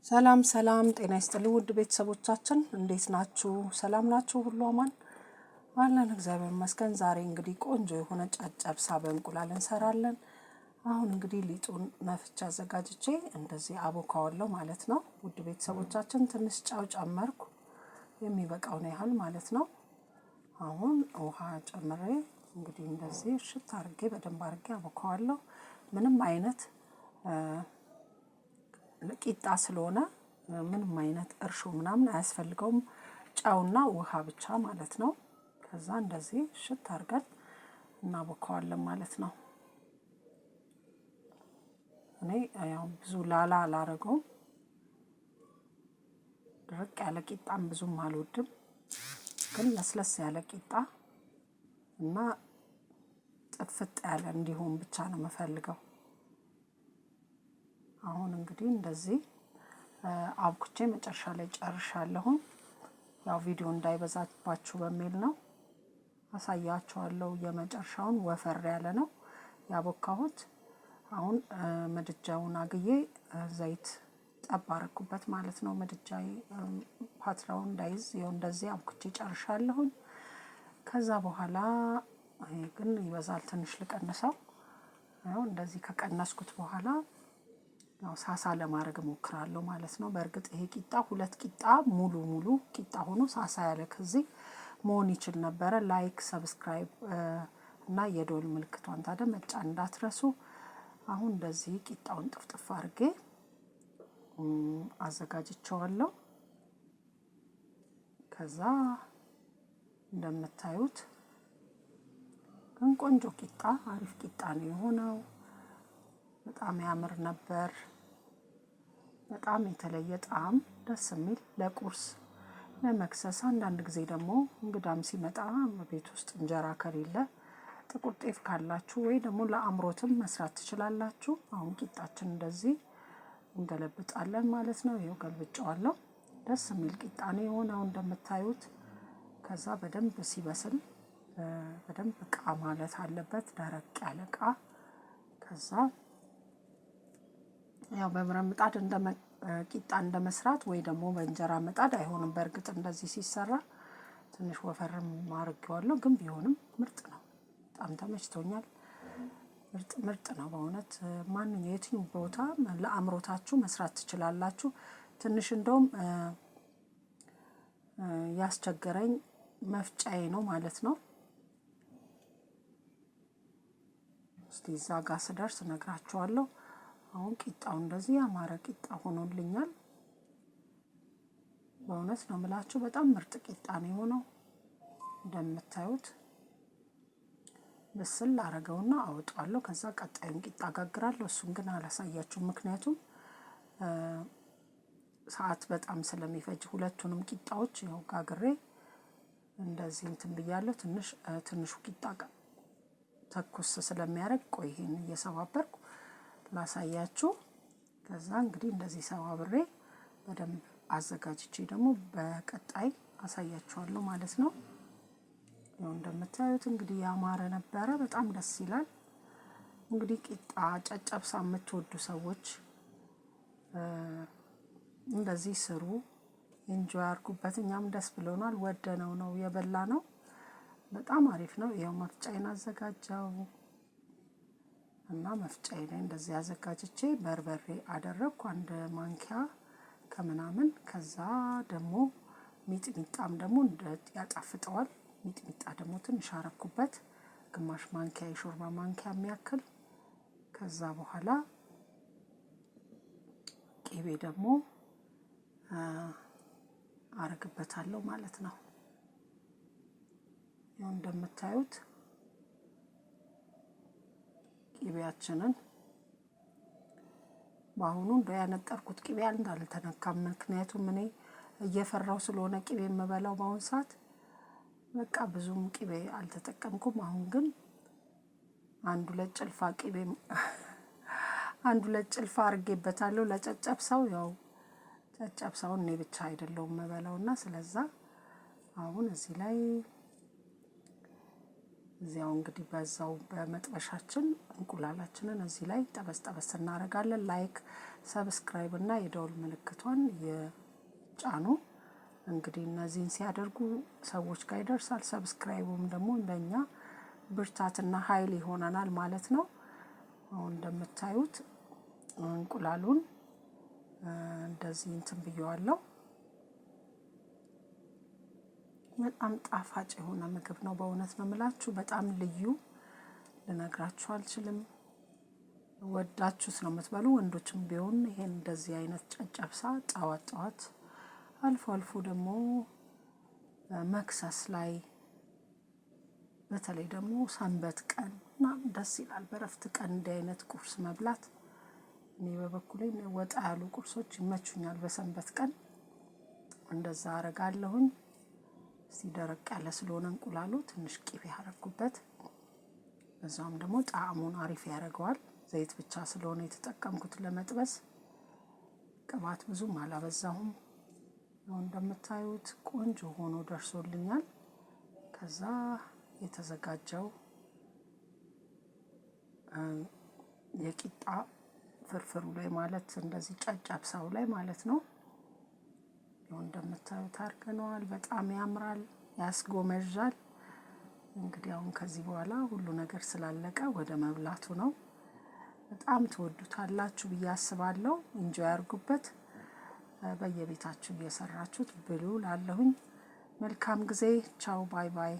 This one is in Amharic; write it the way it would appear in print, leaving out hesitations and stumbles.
ሰላም ሰላም ጤና ይስጥልኝ ውድ ቤተሰቦቻችን እንዴት ናችሁ? ሰላም ናችሁ? ሁሉ አማን አለን እግዚአብሔር ይመስገን። ዛሬ እንግዲህ ቆንጆ የሆነ ጨጨብሳ በእንቁላል እንሰራለን። አሁን እንግዲህ ሊጡን ነፍቼ አዘጋጅቼ እንደዚህ አቦካዋለሁ ማለት ነው። ውድ ቤተሰቦቻችን ትንሽ ጨው ጨመርኩ የሚበቃውን ያህል ማለት ነው። አሁን ውሃ ጨምሬ እንግዲህ እንደዚህ እሽት አድርጌ በደንብ አድርጌ አቦካዋለሁ። ምንም አይነት ቂጣ ስለሆነ ምንም አይነት እርሾ ምናምን አያስፈልገውም። ጨውና ውሃ ብቻ ማለት ነው። ከዛ እንደዚህ ሽት አድርገን እናቦካዋለን ማለት ነው። እኔ ያው ብዙ ላላ አላረገውም። ድርቅ ያለ ቂጣም ብዙም አልወድም። ግን ለስለስ ያለ ቂጣ እና ጥፍጥ ያለ እንዲሆን ብቻ ነው የምፈልገው። አሁን እንግዲህ እንደዚህ አብኩቼ መጨረሻ ላይ ጨርሻለሁ። ያው ቪዲዮ እንዳይበዛባችሁ በሚል ነው አሳያችኋለሁ። የመጨረሻውን ወፈር ያለ ነው ያቦካሁት። አሁን ምድጃውን አግዬ ዘይት ጠብ አረኩበት ማለት ነው። ምድጃዬ ፓትራው እንዳይዝ ይኸው እንደዚህ አብኩቼ ጨርሻለሁ። ከዛ በኋላ ግን ይበዛል ትንሽ ልቀንሰው። ያው እንደዚህ ከቀነስኩት በኋላ ያው ሳሳ ለማድረግ እሞክራለሁ ማለት ነው። በእርግጥ ይሄ ቂጣ ሁለት ቂጣ ሙሉ ቂጣ ሆኖ ሳሳ ያለ ከዚህ መሆን ይችል ነበረ። ላይክ ሰብስክራይብ እና የዶል ምልክቷን ታዲያ መጫን እንዳትረሱ። አሁን እንደዚህ ቂጣውን ጥፍጥፍ አድርጌ አዘጋጅቼዋለሁ። ከዛ እንደምታዩት ግን ቆንጆ ቂጣ አሪፍ ቂጣ ነው የሆነው። በጣም ያምር ነበር። በጣም የተለየ ጣዕም ደስ የሚል ለቁርስ ለመክሰስ፣ አንዳንድ ጊዜ ደግሞ እንግዳም ሲመጣ በቤት ውስጥ እንጀራ ከሌለ ጥቁር ጤፍ ካላችሁ ወይ ደግሞ ለአምሮትም መስራት ትችላላችሁ። አሁን ቂጣችን እንደዚህ እንገለብጣለን ማለት ነው። ይሄው ገልብጫዋለሁ። ደስ የሚል ቂጣ ነው የሆነው እንደምታዩት። ከዛ በደንብ ሲበስል በደንብ ቃ ማለት አለበት፣ ደረቅ ያለ ቃ። ከዛ ያው በብረት ምጣድ ቂጣ እንደመስራት ወይ ደግሞ በእንጀራ ምጣድ አይሆንም። በእርግጥ እንደዚህ ሲሰራ ትንሽ ወፈርም አድርጌዋለሁ፣ ግን ቢሆንም ምርጥ ነው። በጣም ተመችቶኛል። ምርጥ ነው በእውነት። ማንኛውም የትኛው ቦታ ለአምሮታችሁ መስራት ትችላላችሁ። ትንሽ እንደውም ያስቸገረኝ መፍጫዬ ነው ማለት ነው። እስቲ እዛ ጋር ስደርስ እነግራችኋለሁ። አሁን ቂጣው እንደዚህ ያማረ ቂጣ ሆኖልኛል። በእውነት ነው የምላችሁ በጣም ምርጥ ቂጣ ነው የሆነው። እንደምታዩት በስል አረገውና አወጣዋለሁ። ከዛ ቀጣዩን ቂጣ ጋግራለሁ። እሱን ግን አላሳያችሁም፣ ምክንያቱም ሰዓት በጣም ስለሚፈጅ። ሁለቱንም ቂጣዎች ያው ጋግሬ እንደዚህ እንትን ብያለሁ። ትንሹ ቂጣ ተኩስ ስለሚያደርግ ቆይ ይሄን እየሰባበርኩ ላሳያችሁ። ከዛ እንግዲህ እንደዚህ ሰባብሬ በደንብ አዘጋጅቼ ደግሞ በቀጣይ አሳያችኋለሁ ማለት ነው። ያው እንደምታዩት እንግዲህ ያማረ ነበረ፣ በጣም ደስ ይላል። እንግዲህ ቂጣ ጨጨብሳ የምትወዱ ሰዎች እንደዚህ ስሩ፣ ኢንጆይ አድርጉበት። እኛም ደስ ብሎናል፣ ወደነው ነው የበላነው። በጣም አሪፍ ነው። ይኸው መፍጫዬን አዘጋጀው እና መፍጫዬ ላይ እንደዚህ አዘጋጅቼ በርበሬ አደረግኩ 1 ማንኪያ ከምናምን። ከዛ ደግሞ ሚጥሚጣም ደግሞ ያጣፍጠዋል። ሚጥሚጣ ደግሞ ትንሽ አረኩበት፣ ግማሽ ማንኪያ የሾርባ ማንኪያ የሚያክል። ከዛ በኋላ ቅቤ ደግሞ አረግበታለሁ ማለት ነው። ያው እንደምታዩት ቅቤያችንን በአሁኑ ያነጠርኩት ቅቤ እንዳልተነካም፣ ምክንያቱም እኔ እየፈራው ስለሆነ ቅቤ የምበላው በአሁን ሰዓት በቃ ብዙም ቅቤ አልተጠቀምኩም። አሁን ግን 1-2 ጭልፋ ቅቤ 1-2 ጭልፋ አድርጌበታለሁ ለጨጨብሳው። ያው ጨጨብሳውን እኔ ብቻ አይደለሁም የምበላውና ስለዛ አሁን እዚህ ላይ እዚያው እንግዲህ በዛው በመጥበሻችን እንቁላላችንን እዚህ ላይ ጠበስ ጠበስ እናደርጋለን። ላይክ፣ ሰብስክራይብ እና የደውል ምልክቷን የጫኑ። እንግዲህ እነዚህን ሲያደርጉ ሰዎች ጋር ይደርሳል። ሰብስክራይቡም ደግሞ ለኛ ብርታትና ኃይል ይሆነናል ማለት ነው። አሁን እንደምታዩት እንቁላሉን እንደዚህ እንትን ብየዋለሁ። በጣም ጣፋጭ የሆነ ምግብ ነው። በእውነት ነው የምላችሁ። በጣም ልዩ ልነግራችሁ አልችልም። ወዳችሁት ነው የምትበሉ። ወንዶችም ቢሆን ይሄን እንደዚህ አይነት ጨጨብሳ ጠዋት ጠዋት አልፎ አልፎ ደግሞ መክሰስ ላይ በተለይ ደግሞ ሰንበት ቀን ምናምን ደስ ይላል። በረፍት ቀን እንዲህ አይነት ቁርስ መብላት እኔ በበኩሌ ወጣ ያሉ ቁርሶች ይመቹኛል። በሰንበት ቀን እንደዛ አረጋለሁኝ። እስቲ ደረቅ ያለ ስለሆነ እንቁላሉ ትንሽ ቅቤ ያረኩበት፣ በዛውም ደግሞ ጣዕሙን አሪፍ ያደርገዋል። ዘይት ብቻ ስለሆነ የተጠቀምኩት ለመጥበስ፣ ቅባት ብዙም አላበዛሁም። ነው እንደምታዩት ቆንጆ ሆኖ ደርሶልኛል። ከዛ የተዘጋጀው የቂጣ ፍርፍሩ ላይ ማለት እንደዚህ ጨጨብሳው ላይ ማለት ነው። ነው እንደምታዩት አድርገነዋል። በጣም ያምራል፣ ያስጎመዣል። እንግዲህ አሁን ከዚህ በኋላ ሁሉ ነገር ስላለቀ ወደ መብላቱ ነው። በጣም ትወዱታላችሁ ብዬ አስባለሁ። ኢንጆይ አድርጉበት። በየቤታችሁ እየሰራችሁት ብሉ ላለሁኝ። መልካም ጊዜ። ቻው፣ ባይ ባይ።